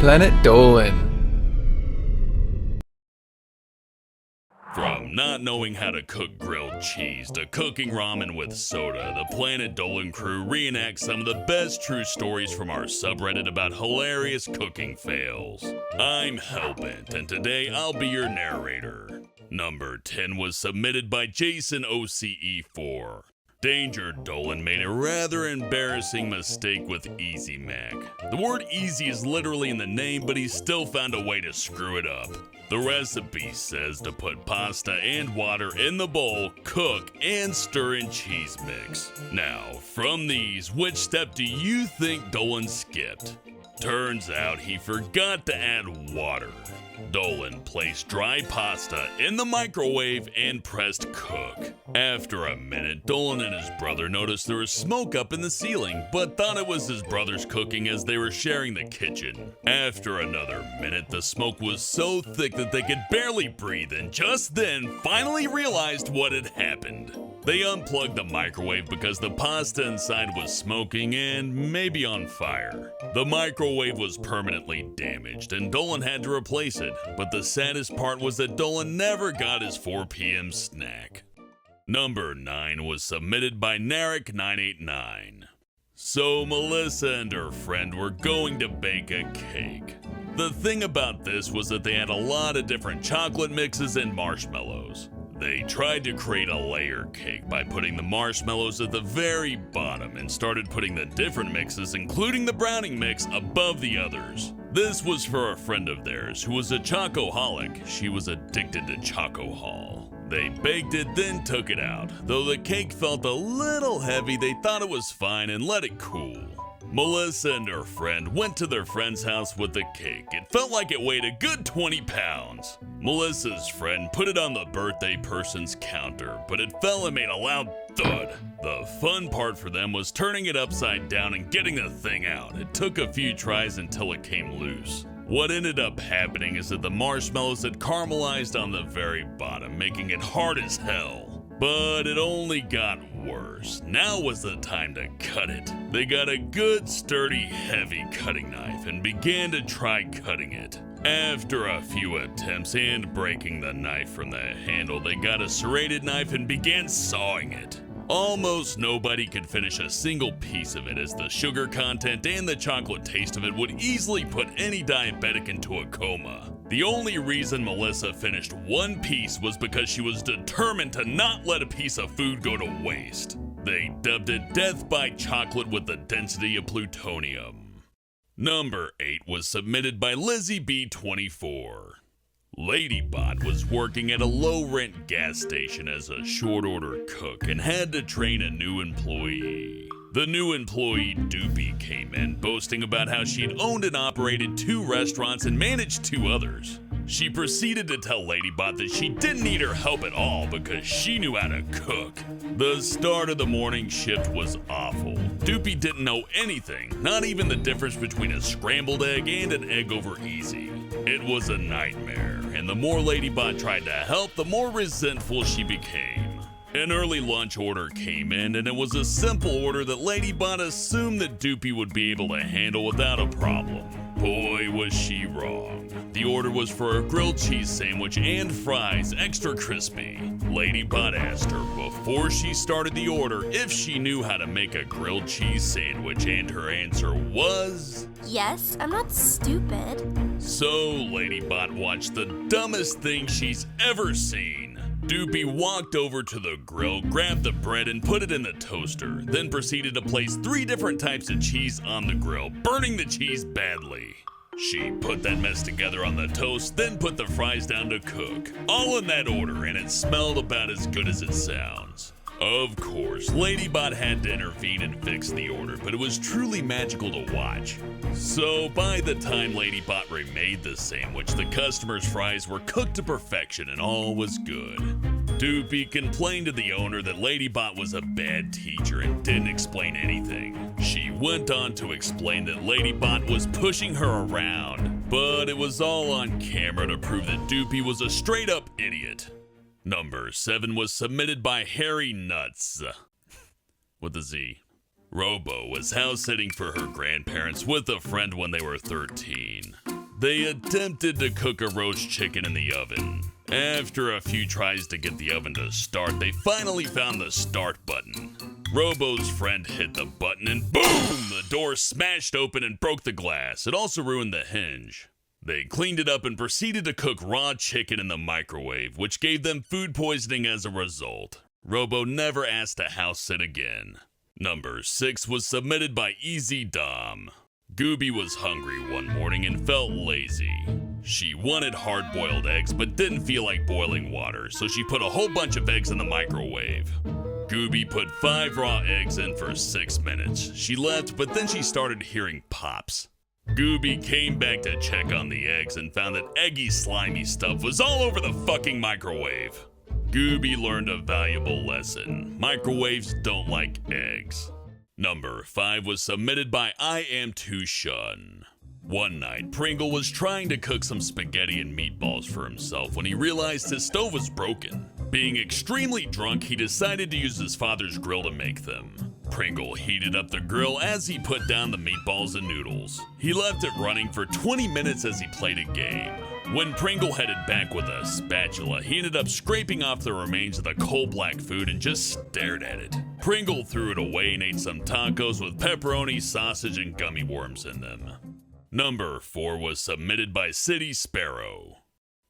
Planet Dolan. From not knowing how to cook grilled cheese to cooking ramen with soda, the Planet Dolan crew reenacts some of the best true stories from our subreddit about hilarious cooking fails. I'm Hellbent, and today I'll be your narrator. Number 10 was submitted by Jason OCE4. Danger Dolan made a rather embarrassing mistake with Easy Mac. The word easy is literally in the name, but he still found a way to screw it up. The recipe says to put pasta and water in the bowl, cook, and stir in cheese mix. Now, from these, which step do you think Dolan skipped? Turns out he forgot to add water. Dolan placed dry pasta in the microwave and pressed cook. After a minute, Dolan and his brother noticed there was smoke up in the ceiling, but thought it was his brother's cooking as they were sharing the kitchen. After another minute, the smoke was so thick that they could barely breathe, and just then finally realized what had happened. They unplugged the microwave because the pasta inside was smoking and maybe on fire. The microwave was permanently damaged and Dolan had to replace it, but the saddest part was that Dolan never got his 4 p.m. snack. Number 9 was submitted by Narek989. So Melissa and her friend were going to bake a cake. The thing about this was that they had a lot of different chocolate mixes and marshmallows. They tried to create a layer cake by putting the marshmallows at the very bottom and started putting the different mixes, including the browning mix, above the others. This was for a friend of theirs who was a chocoholic. She was addicted to Chocohol. They baked it, then took it out. Though the cake felt a little heavy, they thought it was fine and let it cool. Melissa and her friend went to their friend's house with the cake. It felt like it weighed a good 20 pounds. Melissa's friend put it on the birthday person's counter, but it fell and made a loud thud. The fun part for them was turning it upside down and getting the thing out. It took a few tries until it came loose. What ended up happening is that the marshmallows had caramelized on the very bottom, making it hard as hell. But it only got worse. Now was the time to cut it. They got a good, sturdy, heavy cutting knife and began to try cutting it. After a few attempts and breaking the knife from the handle, they got a serrated knife and began sawing it. Almost nobody could finish a single piece of it, as the sugar content and the chocolate taste of it would easily put any diabetic into a coma. The only reason Melissa finished one piece was because she was determined to not let a piece of food go to waste. They dubbed it Death by Chocolate with the Density of Plutonium. Number 8 was submitted by Lissybee24. Ladybot was working at a low-rent gas station as a short-order cook and had to train a new employee. The new employee, Doopy, came in, boasting about how she'd owned and operated 2 restaurants and managed 2 others. She proceeded to tell Ladybot that she didn't need her help at all because she knew how to cook. The start of the morning shift was awful. Doopy didn't know anything, not even the difference between a scrambled egg and an egg over easy. It was a nightmare, and the more Ladybot tried to help, the more resentful she became. An early lunch order came in, and it was a simple order that Ladybot assumed that Doopy would be able to handle without a problem. Boy, was she wrong. The order was for a grilled cheese sandwich and fries, extra crispy. Ladybot asked her before she started the order if she knew how to make a grilled cheese sandwich, and her answer was... Yes, I'm not stupid. So Ladybot watched the dumbest thing she's ever seen. Doopy walked over to the grill, grabbed the bread and put it in the toaster, then proceeded to place 3 different types of cheese on the grill, burning the cheese badly. She put that mess together on the toast, then put the fries down to cook. All in that order, and it smelled about as good as it sounds. Of course, Ladybot had to intervene and fix the order, but it was truly magical to watch. So by the time Ladybot remade the sandwich, the customer's fries were cooked to perfection and all was good. Doopy complained to the owner that Ladybot was a bad teacher and didn't explain anything. She went on to explain that Ladybot was pushing her around, but it was all on camera to prove that Doopy was a straight-up idiot. Number 7 was submitted by Hairynutz, with a Z. Robo was house sitting for her grandparents with a friend when they were 13. They attempted to cook a roast chicken in the oven. After a few tries to get the oven to start, they finally found the start button. Robo's friend hit the button and boom! The door smashed open and broke the glass. It also ruined the hinge. They cleaned it up and proceeded to cook raw chicken in the microwave, which gave them food poisoning as a result. Robo never asked to house sit again. Number 6 was submitted by EZDom. Gooby was hungry one morning and felt lazy. She wanted hard-boiled eggs but didn't feel like boiling water, so she put a whole bunch of eggs in the microwave. Gooby put 5 raw eggs in for 6 minutes. She left, but then she started hearing pops. Gooby came back to check on the eggs and found that eggy, slimy stuff was all over the fucking microwave. Gooby learned a valuable lesson. Microwaves don't like eggs. Number 5 was submitted by IAm ToShun. One night, Pringle was trying to cook some spaghetti and meatballs for himself when he realized his stove was broken. Being extremely drunk, he decided to use his father's grill to make them. Pringle heated up the grill as he put down the meatballs and noodles. He left it running for 20 minutes as he played a game. When Pringle headed back with a spatula, he ended up scraping off the remains of the coal black food and just stared at it. Pringle threw it away and ate some tacos with pepperoni, sausage, and gummy worms in them. Number 4 was submitted by CitySparrow.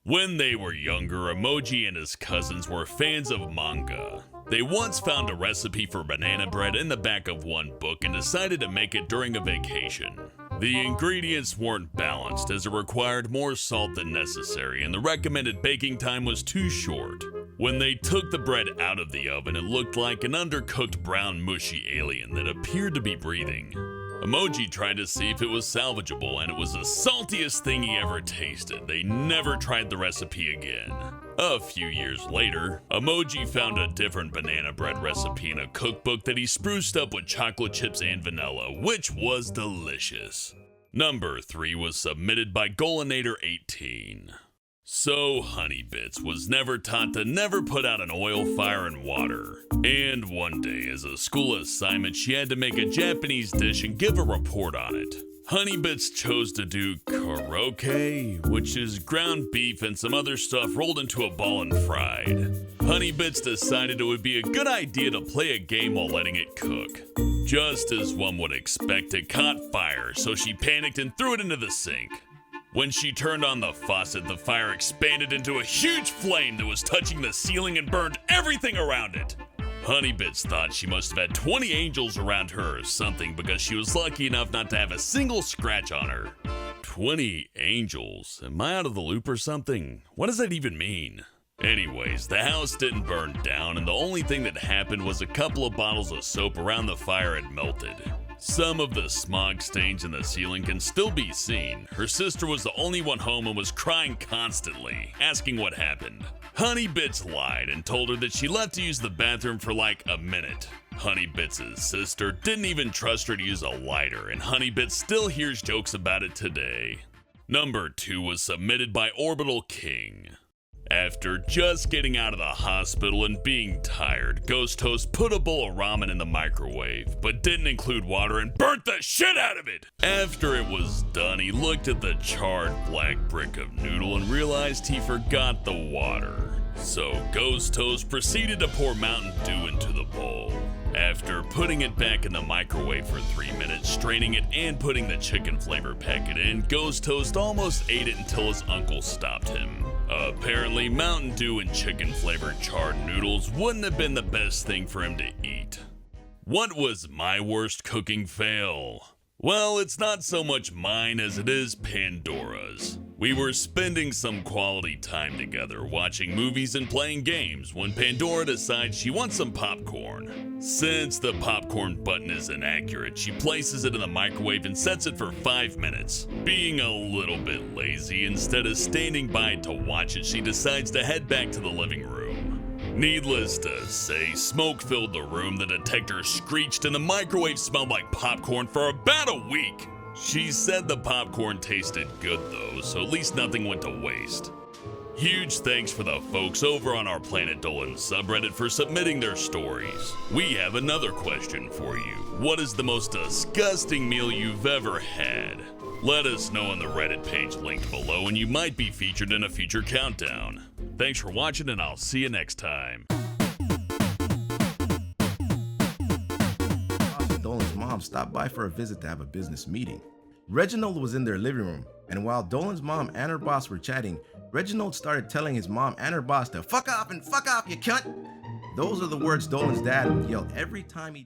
When they were younger, Emoji and his cousins were fans of manga. They once found a recipe for banana bread in the back of one book and decided to make it during a vacation. The ingredients weren't balanced as it required more salt than necessary and the recommended baking time was too short. When they took the bread out of the oven, it looked like an undercooked brown mushy alien that appeared to be breathing. Emoji tried to see if it was salvageable and it was the saltiest thing he ever tasted. They never tried the recipe again. A few years later, Emoji found a different banana bread recipe in a cookbook that he spruced up with chocolate chips and vanilla, which was delicious. Number 3 was submitted by Golinator18. So Honeybits was never taught to never put out an oil fire in water. And one day, as a school assignment, she had to make a Japanese dish and give a report on it. Honeybits chose to do korokke, which is ground beef and some other stuff rolled into a ball and fried. Honeybits decided it would be a good idea to play a game while letting it cook. Just as one would expect, it caught fire, so she panicked and threw it into the sink. When she turned on the faucet, the fire expanded into a huge flame that was touching the ceiling and burned everything around it. Honeybits thought she must have had 20 angels around her or something because she was lucky enough not to have a single scratch on her. 20 angels? Am I out of the loop or something? What does that even mean? Anyways, the house didn't burn down and the only thing that happened was a couple of bottles of soap around the fire had melted. Some of the smog stains in the ceiling can still be seen. Her sister was the only one home and was crying constantly, asking what happened. Honeybits lied and told her that she left to use the bathroom for like a minute. Honeybits' sister didn't even trust her to use a lighter, and Honeybits still hears jokes about it today. Number 2 was submitted by OrbitalKing. After just getting out of the hospital and being tired, GhostToast put a bowl of ramen in the microwave, but didn't include water and burnt the shit out of it! After it was done, he looked at the charred black brick of noodle and realized he forgot the water. So GhostToast proceeded to pour Mountain Dew into the bowl. After putting it back in the microwave for 3 minutes, straining it, and putting the chicken flavor packet in, GhostToast almost ate it until his uncle stopped him. Apparently, Mountain Dew and chicken-flavored charred noodles wouldn't have been the best thing for him to eat. What was my worst cooking fail? Well, it's not so much mine as it is Pandora's. We were spending some quality time together, watching movies and playing games, when Pandora decides she wants some popcorn. Since the popcorn button is inaccurate, she places it in the microwave and sets it for 5 minutes. Being a little bit lazy, instead of standing by to watch it, she decides to head back to the living room. Needless to say, smoke filled the room, the detector screeched, and the microwave smelled like popcorn for about a week. She said the popcorn tasted good though, so at least nothing went to waste. Huge thanks for the folks over on our Planet Dolan subreddit for submitting their stories. We have another question for you. What is the most disgusting meal you've ever had? Let us know on the Reddit page linked below and you might be featured in a future countdown. Thanks for watching and I'll see you next time. Dolan's mom stopped by for a visit to have a business meeting. Reginald was in their living room, and while Dolan's mom and her boss were chatting, Reginald started telling his mom and her boss to fuck off, you cunt! Those are the words Dolan's dad would yell every time he